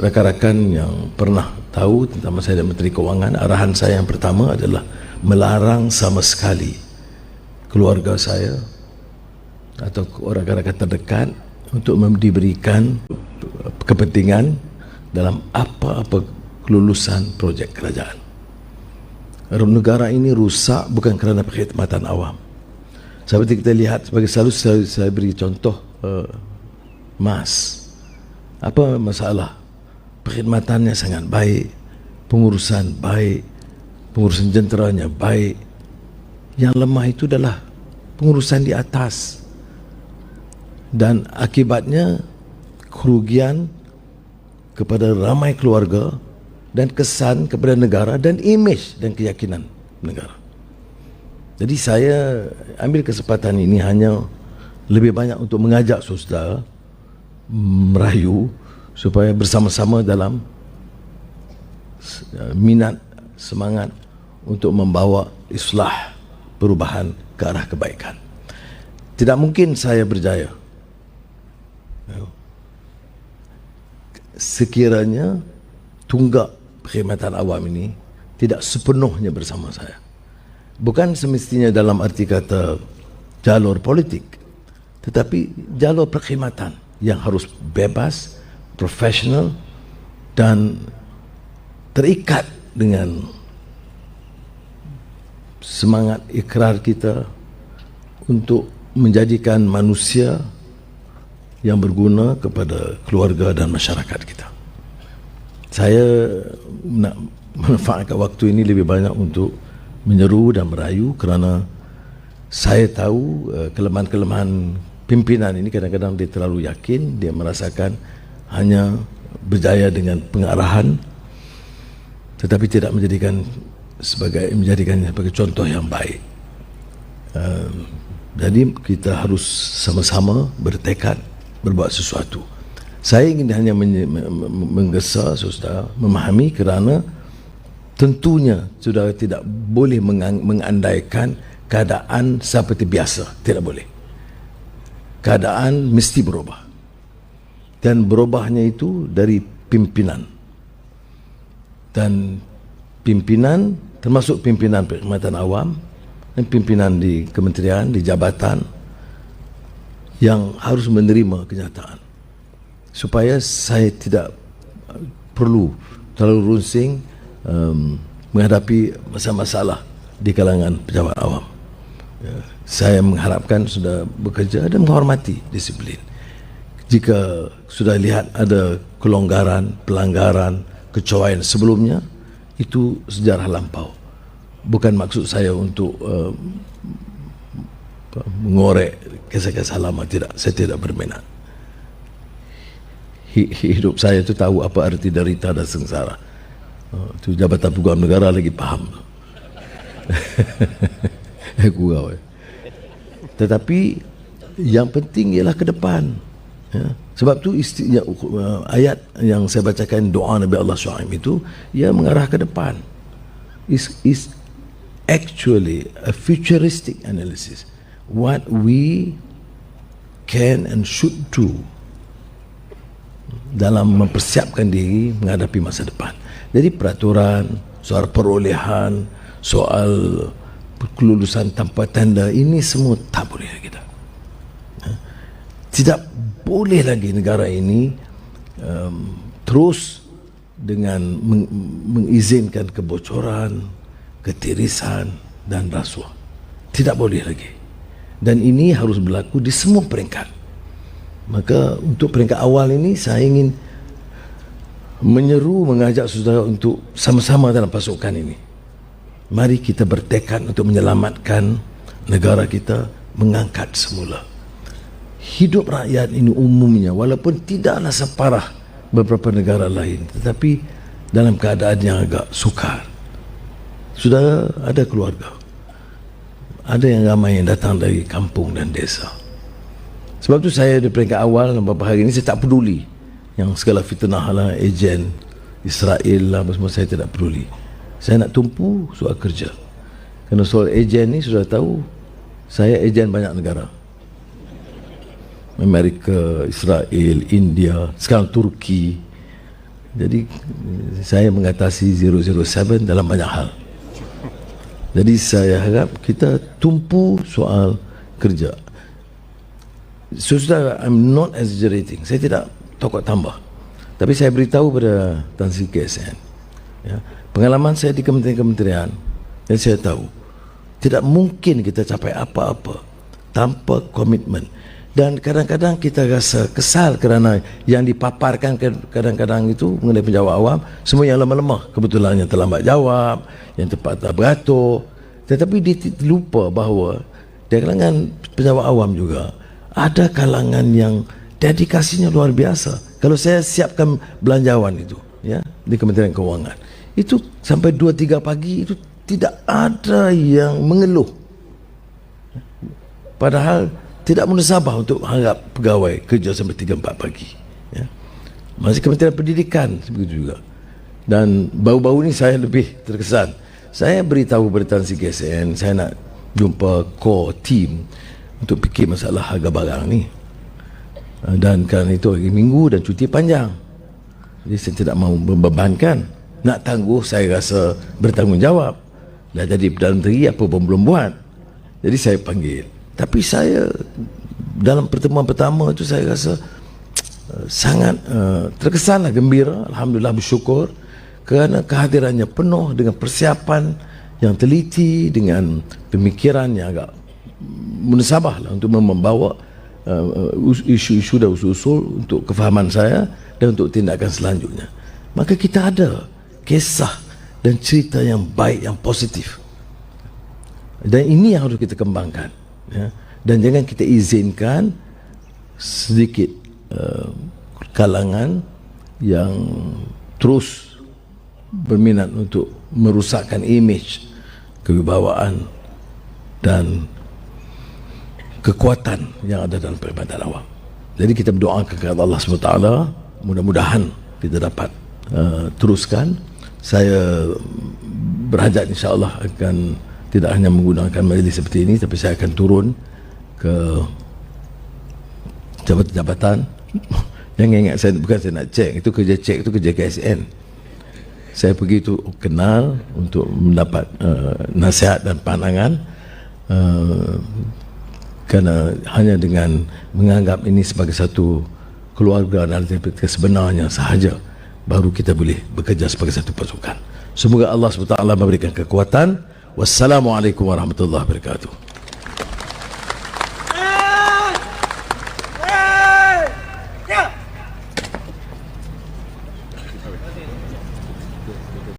rakan-rakan yang pernah tahu tentang saya dan Menteri Kewangan, arahan saya yang pertama adalah melarang sama sekali keluarga saya atau rakan-rakan terdekat untuk diberikan kepentingan dalam apa-apa kelulusan projek kerajaan. Negara ini rusak bukan kerana perkhidmatan awam. Seperti kita lihat, sebagai selalu saya beri contoh MAS. Apa masalah? Perkhidmatannya sangat baik, pengurusan baik, pengurusan jenteranya baik. Yang lemah itu adalah pengurusan di atas. Dan akibatnya kerugian kepada ramai keluarga dan kesan kepada negara dan imej dan keyakinan negara. Jadi saya ambil kesempatan ini hanya lebih banyak untuk mengajak saudara merayu supaya bersama-sama dalam minat, semangat untuk membawa islah, perubahan ke arah kebaikan. Tidak mungkin saya berjaya sekiranya tunggak perkhidmatan awam ini tidak sepenuhnya bersama saya. Bukan semestinya dalam arti kata jalur politik, tetapi jalur perkhidmatan yang harus bebas, profesional dan terikat dengan semangat ikrar kita untuk menjadikan manusia yang berguna kepada keluarga dan masyarakat kita. Saya nak manfaatkan waktu ini lebih banyak untuk menyeru dan merayu kerana saya tahu kelemahan-kelemahan pimpinan ini kadang-kadang dia terlalu yakin, dia merasakan hanya berjaya dengan pengarahan tetapi tidak menjadikannya sebagai contoh yang baik. Jadi kita harus sama-sama bertekad berbuat sesuatu. Saya ingin hanya menggesa saudara memahami kerana tentunya saudara tidak boleh mengandaikan keadaan seperti biasa, tidak boleh. Keadaan mesti berubah. Dan berubahnya itu dari pimpinan. Dan pimpinan termasuk pimpinan perkhidmatan awam dan pimpinan di kementerian, di jabatan yang harus menerima kenyataan. Supaya saya tidak perlu terlalu runsing menghadapi masalah-masalah di kalangan pejabat awam. Saya mengharapkan sudah bekerja dan menghormati disiplin. Jika sudah lihat ada kelonggaran, pelanggaran, kecoaian sebelumnya, itu sejarah lampau. Bukan maksud saya untuk mengorek kisah-kisah lama, tidak. Saya tidak berminat. Hidup saya itu tahu apa arti derita dan sengsara. Itu Jabatan Peguam Negara lagi faham. Tetapi yang penting ialah ke depan. Ya. Sebab tu ayat yang saya bacakan doa Nabi Allah Shu'aib itu ia mengarah ke depan. Is actually a futuristic analysis. What we can and should do dalam mempersiapkan diri menghadapi masa depan. Jadi peraturan, soal perolehan, soal kelulusan tanpa tanda, ini semua tak boleh lagi dah. Tidak boleh lagi negara ini terus dengan mengizinkan kebocoran, ketirisan dan rasuah. Tidak boleh lagi. Dan ini harus berlaku di semua peringkat. Maka untuk peringkat awal ini saya ingin menyeru, mengajak saudara untuk sama-sama dalam pasukan ini. Mari kita bertekad untuk menyelamatkan negara kita, mengangkat semula. Hidup rakyat ini umumnya walaupun tidaklah separah beberapa negara lain, tetapi dalam keadaan yang agak sukar. Sudah ada keluarga, ada yang ramai yang datang dari kampung dan desa. Sebab tu saya di peringkat awal beberapa hari ini saya tak peduli yang segala fitnah lah, ejen Israel lah, semua saya tidak peduli. Saya nak tumpu soal kerja. Kerana soal ejen ni sudah tahu, saya ejen banyak negara. Amerika, Israel, India, sekarang Turki, Jadi saya mengatasi 007 dalam banyak hal. Jadi saya harap kita tumpu soal kerja. Sudah, I'm not exaggerating. Saya tidak tokok tambah. Tapi saya beritahu pada Tan Sri KSN, ya, pengalaman saya di kementerian-kementerian, dan saya tahu tidak mungkin kita capai apa-apa tanpa komitmen. Dan kadang-kadang kita rasa kesal kerana yang dipaparkan kadang-kadang itu mengenai penjawab awam, semua yang lemah-lemah. Kebetulan yang terlambat jawab, yang tepat tak beratur. Tetapi dia lupa bahawa di kalangan penjawab awam juga ada kalangan yang dedikasinya luar biasa. Kalau saya siapkan belanjawan itu, ya, di Kementerian Keuangan, itu sampai 2-3 pagi itu tidak ada yang mengeluh. Padahal tidak munasabah untuk harap pegawai kerja sampai 3-4 pagi, ya. Masih Kementerian Pendidikan begitu juga. Dan baru-baru ini saya lebih terkesan. Saya beritahu kepada Tan Sri KSN, saya nak jumpa core team untuk fikir masalah harga barang ni. Dan kerana itu hari Minggu dan cuti panjang, jadi saya tidak mahu membebankan. Nak tangguh saya rasa bertanggungjawab. Dah jadi Perdana Menteri apa pun belum buat. Jadi saya panggil. Tapi saya dalam pertemuan pertama itu saya rasa sangat terkesanlah, gembira, alhamdulillah, bersyukur kerana kehadirannya penuh dengan persiapan yang teliti, dengan pemikiran yang agak munasabah lah untuk membawa isu-isu dan usul-usul untuk kefahaman saya dan untuk tindakan selanjutnya. Maka kita ada kisah dan cerita yang baik, yang positif, dan ini yang harus kita kembangkan, ya. Dan jangan kita izinkan sedikit kalangan yang terus berminat untuk merusakkan imej, kewibawaan dan kekuatan yang ada dalam perkhidmatan awam. Jadi kita berdoakan kepada Allah SWT, mudah-mudahan kita dapat teruskan. Saya berhajat insya-Allah akan tidak hanya menggunakan majlis seperti ini, tapi saya akan turun ke jabatan-jabatan. Jangan ingat, saya bukan saya nak cek itu kerja KSN. Saya pergi itu kenal untuk mendapat nasihat dan pandangan, kerana hanya dengan menganggap ini sebagai satu keluarga dan sebenarnya sahaja baru kita boleh bekerja sebagai satu pasukan. Semoga Allah SWT memberikan kekuatan. Wassalamualaikum warahmatullahi wabarakatuh.